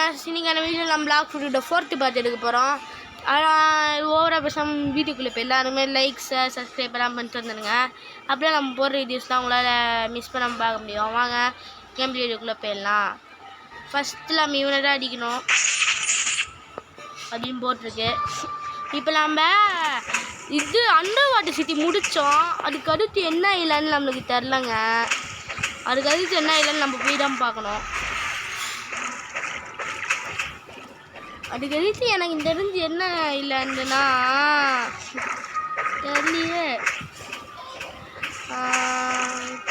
இன்னைக்கான வீடியோ நம்ம black ஃபுட்டோட 4th part எடுக்க போகிறோம். ஆனால் ஓவராக பேசாமல் வீடியோக்குள்ளே இப்போ எல்லாருமே லைக்ஸ் சப்ஸ்கிரைப் எல்லாம் பண்ணிட்டு வந்துடுங்க. அப்படியே நம்ம போடுற வீடியோஸ் தான் உங்களால் மிஸ் பண்ணாமல் பார்க்க முடியும். வாங்க கேம் வீடியோக்குள்ளே போயிடலாம். ஃபஸ்ட்டு நம்ம இவனை தான் அடிக்கணும் அப்படின்னு போட்டிருக்கு. இப்போ நம்ம இது அண்டர் வாட்டர் சிட்டி முடித்தோம். அதுக்கு அடுத்து என்ன இல்லைன்னு நம்மளுக்கு தெரிலங்க. அதுக்கு அடுத்து என்ன இல்லைன்னு நம்ம போய் தான் பார்க்கணும். அதுக்கு அடுத்து எனக்கு தெரிஞ்சு என்ன இல்லைன்னா தெரியலையே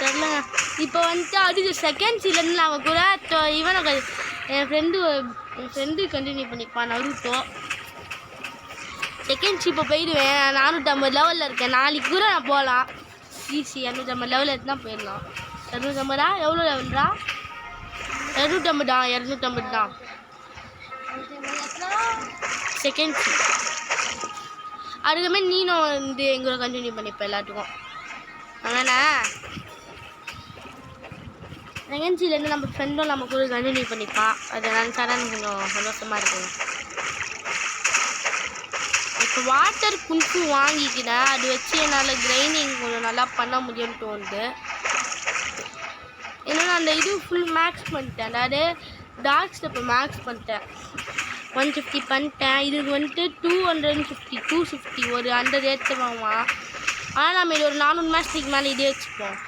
தெரிலங்க. இப்போ வந்துட்டு அதுக்கு செகண்ட்ஸ் இல்லைன்னு நம்ம கூட இவனை என் ஃப்ரெண்டு கண்டினியூ பண்ணிப்பான் நருட்டோ. செகண்ட்ஸ் இப்போ போயிடுவேன். 450 லெவலில் இருக்கேன். நாளைக்கு கூட நான் போகலாம். ஈஸி 250 லெவலில் எடுத்து தான் போயிடலாம். 250 எவ்வளோ லெவல்ரா? 250 தான் செகண்ட்ஸ். அதுக்குமே நீனும் வந்து எங்களோட கண்டினியூ பண்ணிப்பேன் எல்லாத்துக்கும். அதனால செகண்ட்ஸிலேருந்து நம்ம ஃப்ரெண்டும் நம்ம கூட கண்டினியூ பண்ணிப்பான். அது நினச்சாதான் எனக்கு கொஞ்சம் சந்தோஷமாக இருக்குங்க. இப்போ வாட்டர் குல்ஃபு வாங்கிக்கினேன். அது வச்சு என்னால் கிரைண்டிங் கொஞ்சம் நல்லா பண்ண முடியும்னு தோணுது. ஏன்னா அந்த இது ஃபுல் மேக்ஸ் பண்ணிட்டேன். அதாவது டார்க் ஸ்டெப்பை மேக்ஸ் பண்ணிட்டேன். 150 பண்ணிட்டேன். இதுக்கு வந்துட்டு 250 250 ஒரு 100 ஏற்றுவாமா. ஆனால் நம்ம இது ஒரு 400 மேட்ச்சுக்கு மேலே இதே வச்சுப்போம்.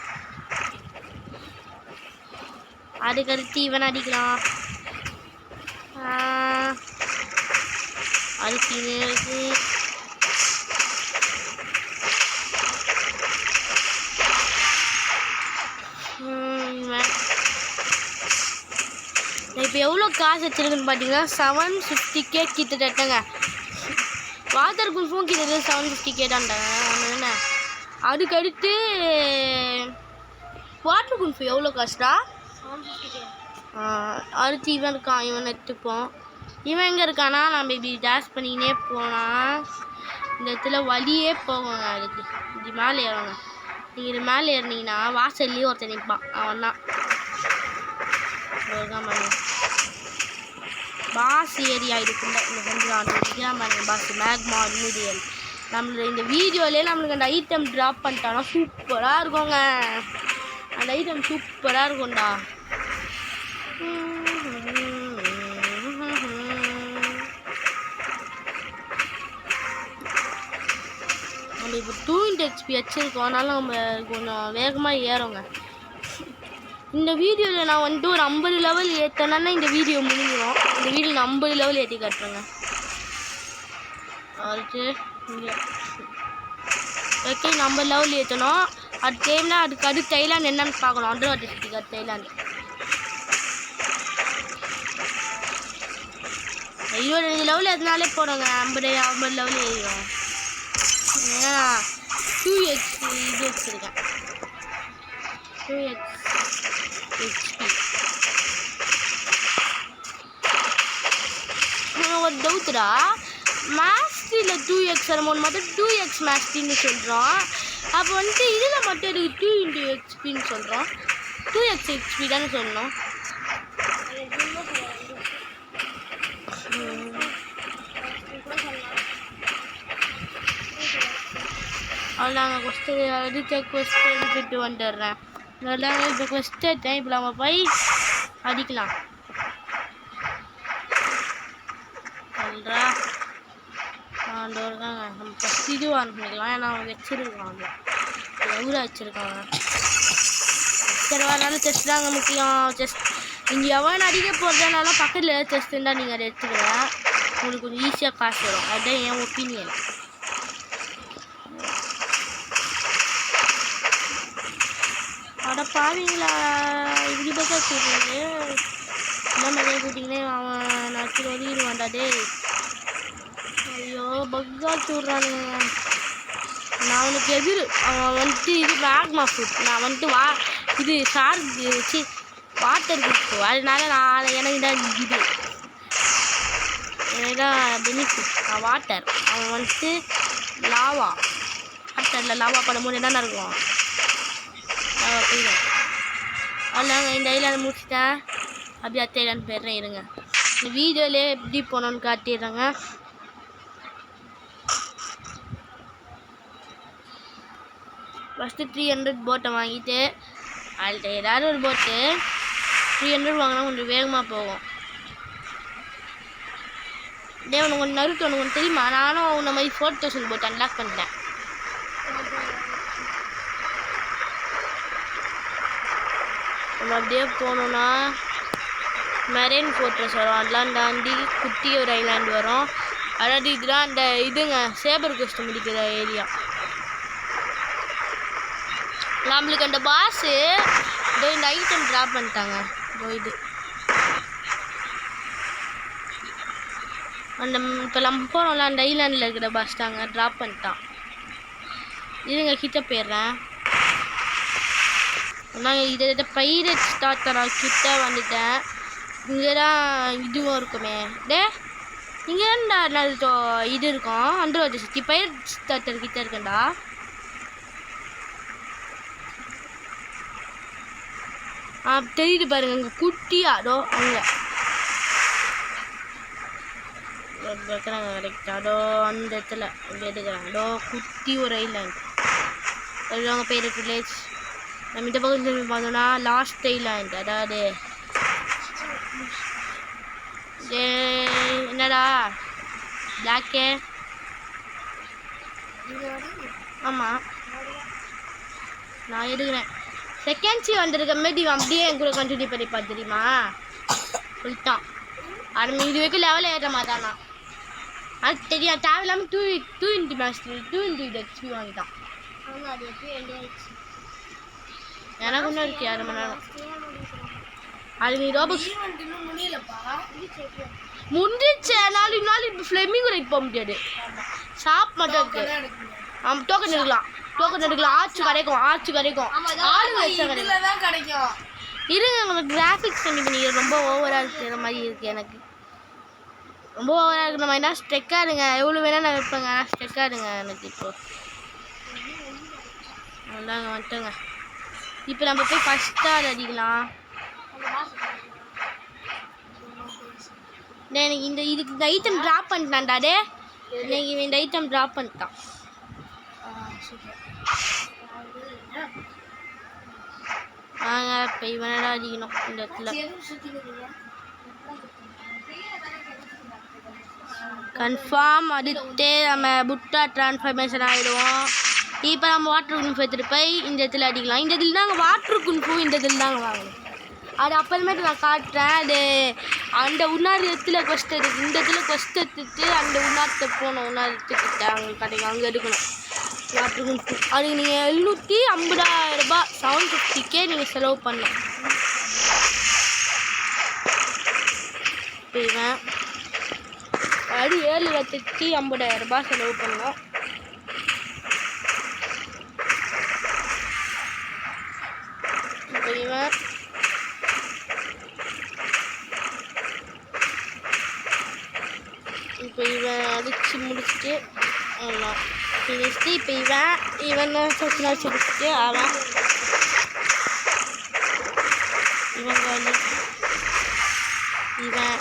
அதுக்கடுத்து இவன் அடிக்கலாம். அதுக்கு இப்போ எவ்வளோ காசு வச்சுருக்குன்னு பார்த்தீங்கன்னா 750K கிட்டத்தட்டங்க. வாட்டர் குல்ஃபும் கிட்டத்தட்ட 750K தான்டாங்க. என்ன அதுக்கடுத்து வாட்டர் குல்ஃபு எவ்வளோ காசுடா? 750K. அடுத்து இவன் இருக்கான். இவன் எடுத்துப்போம். இவன் எங்கே இருக்கானா? நம்ம இப்படி டேஷ் பண்ணிக்கினே போனால் இந்த இடத்துல வழியே போவாங்க. அதுக்கு இப்படி மேலே ஏறுவாங்க. நீங்கள் இது மேலே ஏறினீங்கன்னா வாசல்லையே ஒருத்தர் நிற்பான். அவன் தான் பாஸ் ஏரியா இருக்குல்ல. இந்த கொஞ்சம் பாஸ் மேக்மா மீடியல் நம்மளோட இந்த வீடியோலேயே நம்மளுக்கு அந்த ஐட்டம் ட்ராப் பண்ணிட்டானா சூப்பராக இருக்குங்க. அந்த ஐட்டம் சூப்பராக இருக்கும்டா. நம்ம இப்போ 2 XP வச்சுருக்கோம். அதனால நம்ம கொஞ்சம் வேகமாக ஏறுங்க. இந்த வீடியோவில் நான் வந்துட்டு ஒரு 50 லெவல் ஏற்றினேன்னா இந்த வீடியோ முடிஞ்சிடும். இந்த வீடியோ நான் 50 லெவல் ஏற்றி காட்டுறேங்க. அதுக்கு ஓகே 50 லெவல் ஏற்றணும். அது டைம்னா அதுக்கு அடுத்து தைலாண்ட் என்னன்னு பார்க்கணும். அண்டர் வாட்டர் சிட்டிக்கு அது தைலாண்டு 22 லெவல் எதுனாலே போடுங்க. 50 லெவல் ஏறிடும். ஏன்னா 2x இது வச்சுருக்கேன். 2x HP. ஒரு டவுட்டுடா, மேஸ்டியில் 2x வரும்போது மட்டும் 2x மேஸ்டின்னு சொல்கிறோம். அப்போ வந்துட்டு இதில் மட்டும் இதுக்கு 2 × XPன்னு சொல்கிறோம். 2x XP தானே சொல்லணும். நாங்கள் கொஸ்ட் எடுத்துகிட்டு வந்துடுறேன். இதெல்லாம் இப்போ கொஸ்ட் எடுத்தேன். இப்போ நம்ம போய் அடிக்கலாம். சொல்கிறா அந்த இருக்காங்க. நம்ம ஃபஸ்ட் இது வாங்கிக்கலாம். ஏன்னா அவங்க வச்சுருக்காங்க. எவ்வளோ வச்சுருக்காங்க. சரி வரனால செஸ்ட் தாங்க முக்கியம். செஸ்ட் நீங்கள் எவன் அடிக்க போகிறதுனால பக்கத்தில் செஸ்ட் இருந்தால் நீங்கள் அதை எடுத்துக்கலாம். உங்களுக்கு கொஞ்சம் ஈஸியாக காசு வரும். அதுதான் என் ஒப்பீனியன். அட பாவீங்களா, இப்படி பார்த்தா சொல்கிறீங்க. என்ன மாதிரியே கூட்டிங்கன்னே அவன் நச்சு ஒதுக்கிடுவான்டா டே. ஐயோ பக்கா சொல்கிறானுங்க. நான் அவனுக்கு எதிர் அவன் வந்துட்டு இது மேக்மா ஃப்ரூட். நான் வந்துட்டு இது சி வாட்டர் குல்ஃபு. அதனால நான் எனக்கு தான் இது எனக்கு தான் பெனிஃபிட். வாட்டர் அவன் வந்துட்டு லாவா. வாட்டரில் லாவா பண்ணும்போது என்ன இருக்கும்? போயிடும். அவ்வளோதாங்க. இந்த ஐலாண்ட் முடிச்சுட்டேன். அப்படியே அத்தையிலான்னு போயிடுறேன். இருங்க. வீடியோலேயே எப்படி போனோன்னு காட்டிடுறேங்க. ஃபஸ்ட்டு 300 போட்டை வாங்கிட்டு அதில் ஏதாவது ஒரு போட்டு 300 வாங்கினா கொஞ்சம் வேகமாக போகும். உனக்கு கொஞ்சம் நறுக்கு உனக்கு தெரியுமா? நானும் உன்ன மாதிரி 4000 போட்டு அன்லாக் பண்ணிட்டேன். நம்ம அப்படியே போனோம்னா மெரைன் ஃபோர்ட்ரஸ் வரும். அதெல்லாம் தாண்டி குட்டி ஒரு ஐலாண்டு வரும். அதாவது இதுதான் அந்த இதுங்க சேபர் கோஸ்ட் முடிக்கிற ஏரியா. நம்மளுக்கு அந்த பாஸு இந்த ஐட்டம் ட்ராப் பண்ணிட்டாங்க. இது அந்த இப்போ நம்ம போகிறோம்ல அந்த ஐலாண்டில் இருக்கிற பாஸ் தாங்க ட்ராப் பண்ணிட்டான். இதுங்க கிட்ட போயிடுறேன். நாங்கள் இதை பைரட் ஸ்டார்டர் கிட்ட வந்துட்டேன். இங்கே தான் இதுவும் இருக்குமே. இங்கே தான் இது இருக்கும். அண்டர்வாட்டர் சிட்டி பைரட் ஸ்டார்டர் கிட்ட இருக்கேன்டா. தெரியுது பாருங்க அங்கே குட்டியாடோ அங்கே வைக்கிறாங்க கரெக்டாடோ அந்த இடத்துல இங்கே எடுக்கிறாங்கடோ குட்டி ஒரு ஐலாண்ட். அவங்க பைரட் வில்லேஜ். நம்ம இந்த பக்கம் திரும்பி பார்த்தோம்னா லாஸ்ட் ஐலாண்ட். அதாவது என்னடா பிளாக்கே? ஆமாம் நான் எடுக்கிறேன். செகண்ட் வந்திருக்க மாரி அப்படியே என் கூட கண்டினியூ பண்ணிப்பா தெரியுமா சொல்லிட்டான். அது இது வரைக்கும் லெவலில் ஏற்ற மாட்டானா அது தெரியும். தேவையில்லாமல் 2 மேட்ச் 2 ஹெச்பி வாங்கிட்டான். எனக்கு ஒன்றும் இருக்கு 6 மணி நேரம். அது நீ ரோபோக்ஸ் முடிஞ்சு நாலு இப்போ ஃப்ளெமிங் ரைட் போக முடியாது. ஷாப் மட்டும் இருக்கு. டோக்கன் எடுக்கலாம். ஆர்ச் கிடைக்கும். ஆளு வச்சா கிடைக்கும். இருங்க உங்களுக்கு கிராஃபிக்ஸ் பண்ணி ரொம்ப ஓவராக இருக்கிற மாதிரி இருக்குது. எனக்கு ரொம்ப ஓவராக இருக்கிற மாதிரி தான் ஸ்ட்ரெக்காக இருங்க. எவ்வளோ வேணால் நான் வைப்பேங்க. ஆனால் ஸ்ட்ரெக்காக இருங்க எனக்கு இப்போ. அதாங்க வந்துட்டுங்க. இப்போ நம்ம போய் ஃபஸ்ட்டாக அடிக்கலாம். எனக்கு இந்த ஐட்டம் ட்ராப் பண்ணிட்டான்டா. இன்னைக்கு இந்த ஐட்டம் ட்ராப் பண்ணிட்டான். வாங்க இப்போ இவனடா அடிக்கணும் இந்த இடத்துல. கன்ஃபார்ம் அடுத்து நம்ம புட்டா ட்ரான்ஸ்ஃபர்மேஷன் ஆகிடுவோம். இப்போ நம்ம வாட்டர் குன்ஃபு எடுத்துகிட்டு போய் இந்த இடத்துல அடிக்கலாம். இந்த இதில் தாங்க வாட்டர் குன்ஃபு இந்த இதில் தாங்க வாங்கணும். அது அப்புறமேட்டு நான் காட்டுறேன். அது அந்த உன்னார் இடத்துல கொஸ்ட் எடுத்து இந்த இடத்துல கொஸ்ட் எடுத்துட்டு அந்த உன்னாரத்தை போகணும். உன்னார் எடுத்துக்கிட்ட அவங்களுக்கு கிடைக்கும். அங்கே எடுக்கணும் வாட்டர் குன்ஃபு. அதுக்கு நீங்கள் 750,000 ரூபாய் 750K நீங்கள் செலவு பண்ணணும். இவன் அது 7,50,000 ரூபாய் செலவு பண்ணோம். இப்போ இவன் அடிச்சு முடிச்சுட்டு ஃபினிஷ்டு. இப்போ இவன் சச்சினா முடிச்சுட்டு அவன் இவங்க இவன்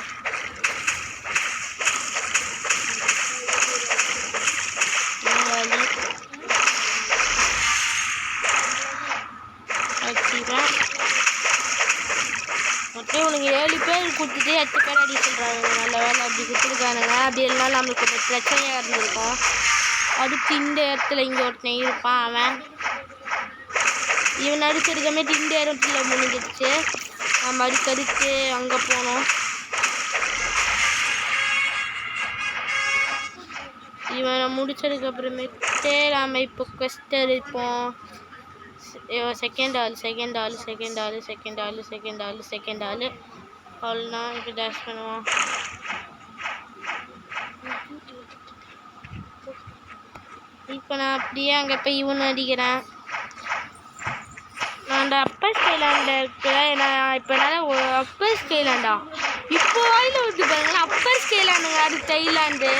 மொத்தம் உனக்கு 7 பேர் கொடுத்துட்டு 8 பேர் அடி சொல்கிறாங்க. நல்ல வேலை அப்படி கொடுத்துருக்கானுங்க. அப்படி எல்லாம் நம்மளுக்கு கொஞ்சம் பிரச்சனையாக இருந்திருக்கும். அடுத்து இந்த இடத்துல இங்கே ஒருத்தன் இருப்பான். இவன் அடிச்சிருக்கமேட்டு இந்த இடத்துல முடிஞ்சிடுச்சு. நம்ம அடுத்தடுத்து அங்கே போனோம். இவனை முடிச்சதுக்கு அப்புறமேட்டு நாம் இப்போ கொஸ்ட் எடுப்போம். செகண்ட் ஆள் அவ்வளோதான். இப்போ டேஷ் பண்ணுவோம். இப்போ நான் அப்படியே அங்கே போய் இவனு அடிக்கிறேன். நான் அந்த அப்பர் ஸ்கைலாண்டில் இருக்கிற நான் இப்போ என்னால் அப்பர் ஸ்கைலாண்டா இப்போ வாயில் விட்டு பாருங்களா. அப்பர் ஸ்கைலாண்டுங்க அடுத்த ஐலாண்டு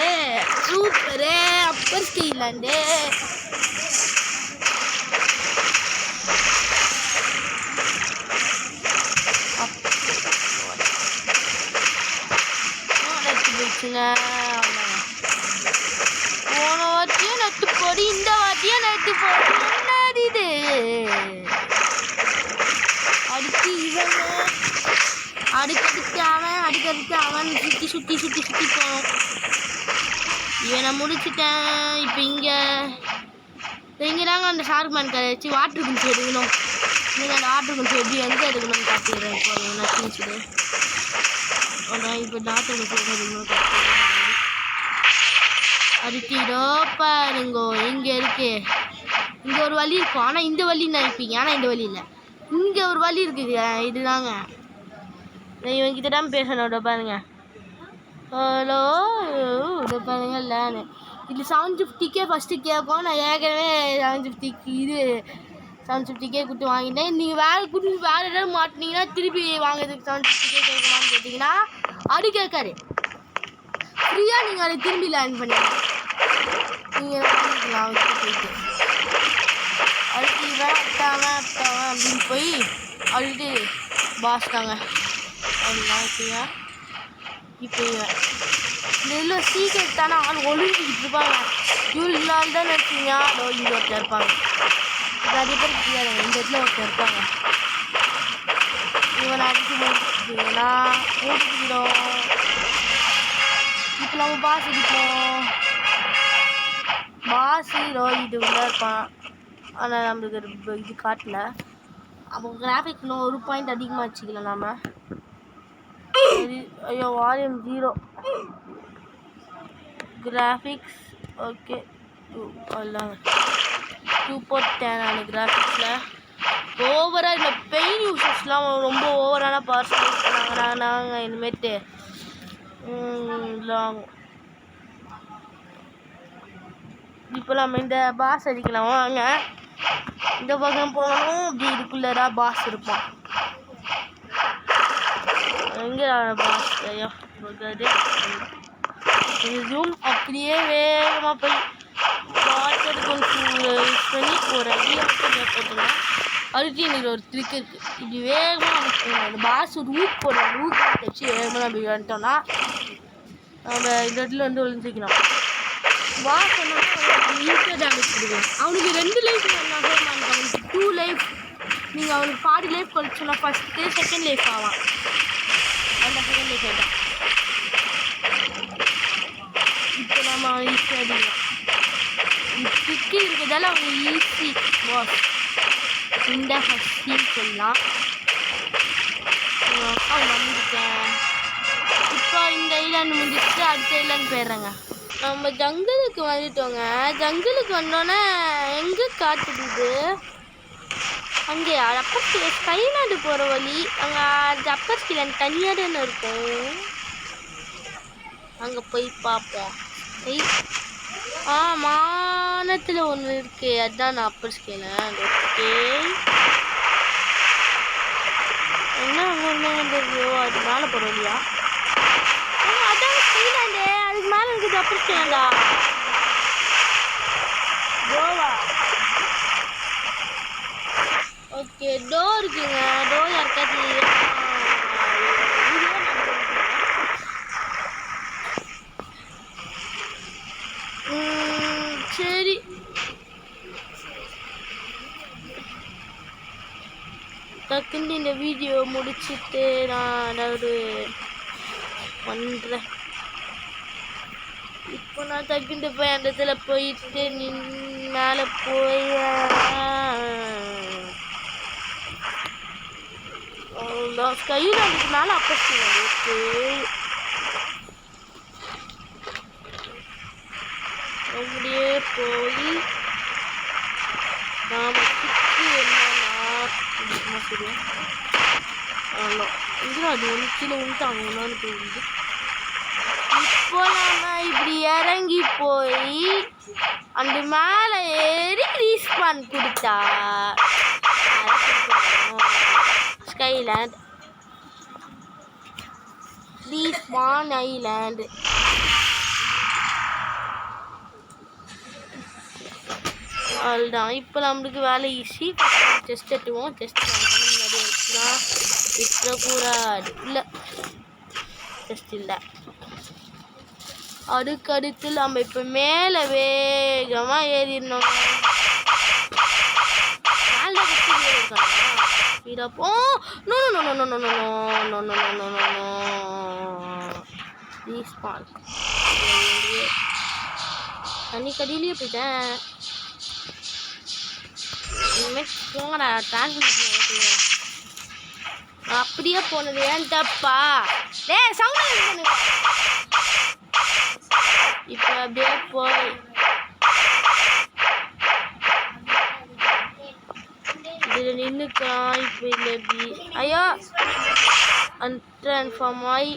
சூப்பரு. அப்பர் ஸ்கைலாண்டு வந்துச்சுங்க. போன வாட்டியும் நட்டு போடி, இந்த வாட்டியும் நட்டு போடி. என்னது இது? அடுத்து இவங்க, அடுக்கடுத்து அவன் சுற்றி போகணும். இவனை முடிச்சுட்டேன். இப்போ இங்கே தாங்க அந்த ஷார்க் மேன் கரை வச்சு வாட்டர் குஞ்சு எடுக்கணும். நீங்கள் அந்த வாட்டர் குஞ்சு எப்படி எங்கே எடுக்கணும்னு காட்டிடுறேன். இப்போ நான் குளிச்சுது அதான் இப்போ வாட்டர் குஞ்சு எடுக்கணும்னு காட்டிடுறேன். அடுத்திடோ பாருங்கோ, இங்கே இருக்கு. இங்கே ஒரு வழி இருக்கும், ஆனால் இந்த வழி நினைப்பீங்க. ஆனால் இந்த வழி இல்லை, இங்கே ஒரு வழி இருக்குங்க. இதுதாங்க இவங்கிட்ட தான் பேசணும். பாருங்க, ஹலோ பாருங்க. இல்லைன்னு இது 750K ஃபஸ்ட்டு கேட்கும். நான் ஏற்கனவே 750K கொடுத்து வாங்கிட்டேன். நீங்கள் வேறு ஏதாவது மாட்டினீங்கன்னா திருப்பி வாங்குறதுக்கு 750K கேட்கலான்னு கேட்டிங்கன்னா அது கேட்காது. ஃப்ரீயாக நீங்கள் அதை திரும்பி லேர்ன் பண்ணிக்கலாம். நீங்கள் வாங்கிக்கலாம் அவர்கிட்ட போயிட்டு. அடுத்து வேட்டாவேன் அப்படின்னு போய் அடுத்து பாஸ் தாங்க அப்படிலாம் வச்சுங்க. இப்போ இதில் சீக்கிரம் தானே ஆள் ஒழுங்கிக்கிட்டு இருப்பாங்க. இவ்வளோ நாள் தான் வச்சுங்க. அதோ இங்கே ஒருத்தர் இருப்பாங்க. இப்போ நிறைய பேர் தெரியாது, இந்த இடத்துல ஒருத்தர் இருப்பாங்க. இவனை அடிச்சு முடிச்சுக்கிட்டீங்கன்னா ஓடிக்கிட்டோம். இப்போ நம்ம பாஸ் அடிப்போம். பாஸ் இது உள்ளே இருப்பான். ஆனால் நம்மளுக்கு இது காட்டல. அப்போ கிராஃபிக் இன்னும் ஒரு பாயிண்ட் அதிகமாக வச்சுக்கலாம் நாம். ஐயோ வால்யூம் 0 கிராஃபிக்ஸ் ஓகே 2.10 ஆன கிராஃபிக்ஸில் ஓவராக இந்த பெயின் யூசர்ஸ்லாம் ரொம்ப ஓவரான பர்சனலைஸ் பண்ணாங்கன்னா நாங்கள் இனிமேட்டு லாங். இப்போ நம்ம இந்த பாஸ் அடிக்கலாம் வாங்க. இந்த பக்கம் போனாலும் இப்படி இதுக்குள்ளே பாஸ் இருப்பான். எங்கே பாஸ்? ஐயோ ஜூம் அப்படியே வேகமாக போய் வாட்டர் கொஞ்சம் யூஸ் பண்ணி ஒரு போட்டுக்கலாம். அதுக்கு எனக்கு ஒரு ட்ரிக் இருக்குது. இப்படி வேகமாக அந்த பாஸ் ரூட் போடுறோம். ரூட் வச்சு வேகமாக அப்படி வந்துட்டோம்னா நம்ம இந்த இடத்துல வந்து ஒழிஞ்சிக்கணும். பாஸ் ஈஸியாக டேமேஜ் கொடுக்கணும். அவனுக்கு 2 லைஃப் வேணாம், அவனுக்கு 2 லைஃப். நீங்கள் அவனுக்கு 40 லைஃப் கழிச்சோன்னா ஃபஸ்ட்டு செகண்ட் லைஃப் ஆவான். அந்த செகண்ட் லைஃப் ஆகிட்டான். இப்போ நம்ம ஈஸியாக அடிக்கலாம். ட்ரிக்கு இருக்கிறதால அவங்க ஈஸி பாஸ். இந்த ஃபஸ்ட்டின்னு சொல்லலாம். அவன் வந்துட்டேன். இப்போ இந்த ஐலாண்டு முடிச்சுட்டு அடுத்த ஐலாண்டு போயிடுறேங்க. நம்ம ஜங்கிளுக்கு வந்துட்டோங்க. ஜங்கிளுக்கு வந்தோன்னே எங்கே காட்டுது? அங்கே அப்பர் ஸ்கைலாண்டு போகிற வழி. அங்கே அப்பர் ஸ்கைலாண்ட் தனியாக தானே இருக்கும். அங்கே போய் பார்ப்போம். மானத்தில் ஒன்று இருக்கு, அதுதான் நான் அப்பர் ஸ்கைலாண்ட். ஓகே என்ன அங்கே ஒன்று அது மேலே போகிற வழியா? அதான் ஸ்கைலாண்டு, அதுக்கு மேலே இருக்குது அப்பர் ஸ்கைலாண்டா? கோவா. ஓகே டோர் இருக்குங்க. டோர் யாருக்காச்சும் சரி. டக்குன்னு இந்த வீடியோ முடிச்சுட்டு நான் ஏதாவது பண்ணுறேன். இப்போ நான் டக்குன்னு போய் அந்த இடத்துல போயிட்டு மேலே போய் கையில் அதுக்கு மேலே அப்போ ஓகே அப்படியே போய் நாம் சுற்றி என்னன்னா தெரியும். இது அது ஒன்று கீழே வந்துட்டாங்க ஒன்றான்னு போயிடுது. இப்போ நம்ம இப்படி இறங்கி போய் அந்த மேலே ஏறி ரீஸ்பான் கொடுத்தா ஸ்கைலாண்ட் ரீஸ்பான் ஐலாண்டு. அதுதான் இப்போ நம்மளுக்கு வேலை ஈஸி. டெஸ்ட் எட்டுவோம். டெஸ்ட் முன்னாடி வச்சுதான் விட்டுறக்கூடாது. இல்லை டெஸ்ட் இல்லை. அதுக்கடுத்து நம்ம இப்போ மேலே வேகமாக ஏறிடணும். மேலே இருக்காங்க இதப்போ no no no no no no no no no no no respawn தண்ணி கடியிலேயே போயிட்டேன். இனிமேல் போங்கடா டிரான்ஸ்மிஷன் அப்படியே போனது ஏன்ட்டப்பா சவுண்ட் இப்போ அப்படியே போய் இதில் நின்றுக்கலாம். இப்போ இல்லை எப்படி ஐயோ அன்ட்ரான்ஸ்ஃபார்ம் ஆகி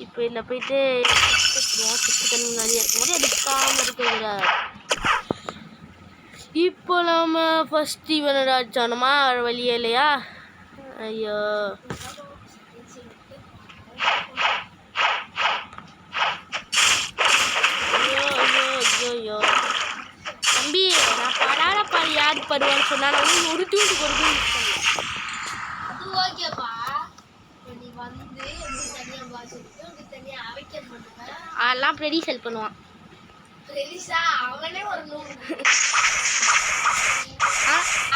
இப்போ இதில் போயிட்டு சுட்டு தண்ணி நிறைய இருக்கும்போது எடுக்காமல் இருக்கிற. இப்போ நம்ம ஃபஸ்ட் இவனோட அடிச்சானோமா வழியே இல்லையா? ஐயோ ஐயோ தம்பி நான் படாத பாரு யாரு பருவான்னு சொன்னா நான் வந்து ஒரு தூண்டுக்கு ஒரு அதெல்லாம் ப்ரெடி செல் பண்ணுவான்.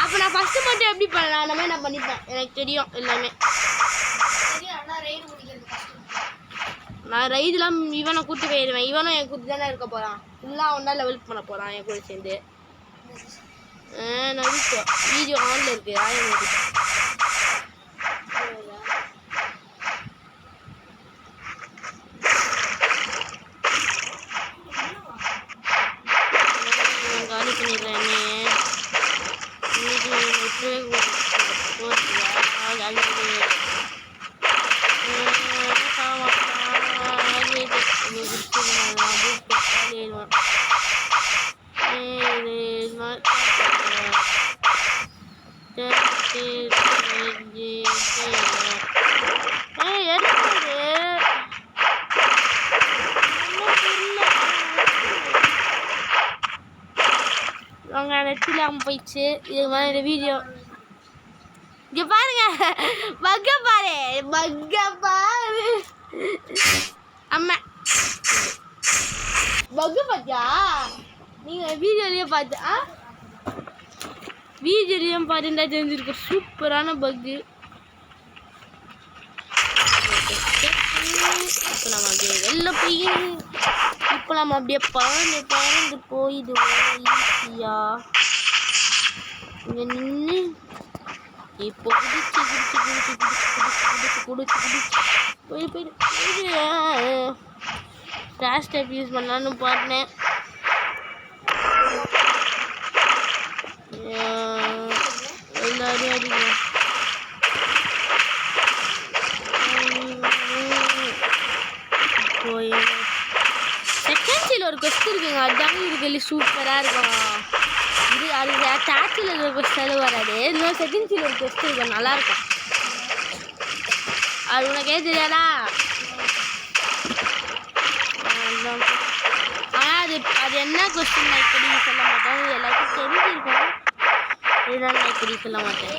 அப்போ நான் ஃபஸ்ட்டு மட்டும் எப்படி பண்ணலாம் அந்த மாதிரி நான் பண்ணிப்பேன். எனக்கு தெரியும் எல்லாமே. நான் ரைடுலாம் இவனை கூட்டு போயிடுவேன். இவனும் என் கூட்டு தானே இருக்க போகிறான். ஃபுல்லாக அவன் தான் லெவலுக்கு பண்ண போகிறான் என் கூட சேர்ந்து. நடிச்சோ வீடியோ ஆனில் இருக்குது. காலி பண்ணிடுறேன் அவங்க நெட்டில் போயிடுச்சு. இது மாதிரி வீடியோ இங்கே பாருங்க. பக்க பாரு அம்மா பக்கு பார்த்தியா? நீங்கள் வீடியோலேயே வீடியோலையும் பார்த்துட்டா தெரிஞ்சிருக்கும். சூப்பரான பக்கு. இப்போ நம்ம அப்படியே வெளில போய் இப்போ நம்ம அப்படியே பறந்து போயிடுவோம் ஈஸியா. இங்கே நின்று இப்போ போயிட்டு கிராஷ் டைப் யூஸ் பண்ணலான்னு பார்த்தேன். எல்லாரும் அடிங்க. செகண்ட் ஒரு கொஸ்ட் இருக்குங்க. அதுதாங்க இருக்கு சூப்பராக இருக்கும். இது அது டாச்சில் இருக்கிற கொஸ்ட் வராது. இன்னும் செகண்ட் சீல் ஒரு கொஸ்ட் இருக்கும் நல்லாயிருக்கும். அது உனக்கே தெரியாதா? ஆனால் அது என்ன கொஸ்டின் நான் இப்படி சொல்ல மாட்டேன். இது எல்லாருக்கும் தெரிஞ்சிருக்கும். இதனால் நான் இப்படி சொல்ல மாட்டேன்.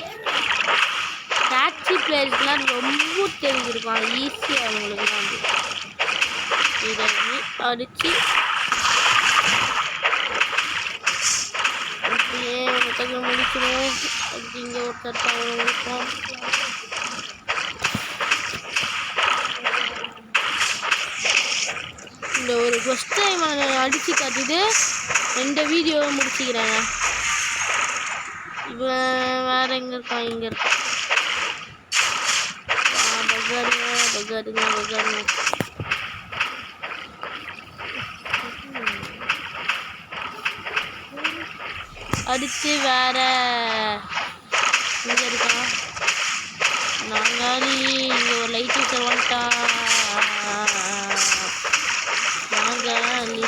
டாச்சி பிளேயர்ஸ்லாம் ரொம்ப தெரிஞ்சிருக்கும். அது ஈஸியாக அவங்களுக்கு வந்து இதை அடித்து அப்படியே ஒருத்தங்க முடிக்கணும். அதுக்கு இங்கே ஒருத்தர் இருக்கும். இந்த ஒரு ஃபஸ்ட் டைம் அடித்து காட்டுது. 2 வீடியோவை முடிச்சுக்கிறேங்க. இப்போ வேறு எங்கே இருக்கான்? இங்கே இருக்கான். பகாருங்க. அடுத்து வேற இங்கே இருக்கான் நாங்காலி. இங்கே ஒரு லைட் டீச்சர் வந்துட்டான் நாங்காலி.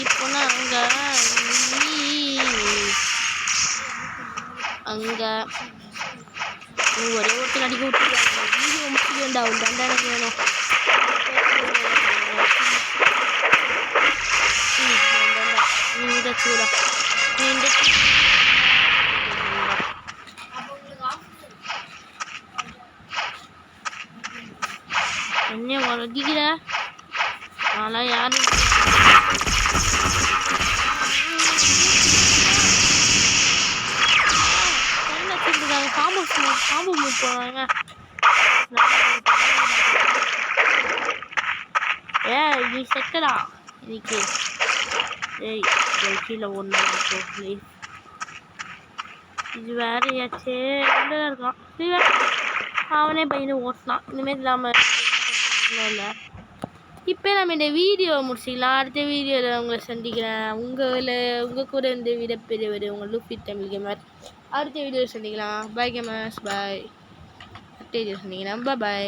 இப்போ நாங்காலி அங்கே ஒரே ஒருத்தர் அடிக்க விட்டுருக்காங்க. வீடியோ முடிச்சு வேண்டாம். அவன் தாண்டா எனக்கு வேணும். என்ன வளர்த்திக்கிற நான்லாம் யாரும் பாம்பு மூவ் போவாங்க. நீ செட்டடா இன்னைக்கு. ஏய் கீழே ஒன்று ப்ளீஸ். இது வேறையாச்சே இருக்கான். சரி அவனே பையனை ஓட்டினான். இனிமேல் இல்லாமல் இல்லை. இப்போ நம்ம இந்த வீடியோ முடிச்சிக்கலாம். அடுத்த வீடியோவில் உங்களை சந்திக்கிறேன். உங்கள் கூட இந்த வீடியோ பெரியவர் உங்கள் லூஃபி தமிழ் கேமர். அடுத்த வீடியோ சந்திக்கலாம். பாய் கேமர்ஸ் பாய். அடுத்த வீடியோ சந்திக்கலாம். பாய்.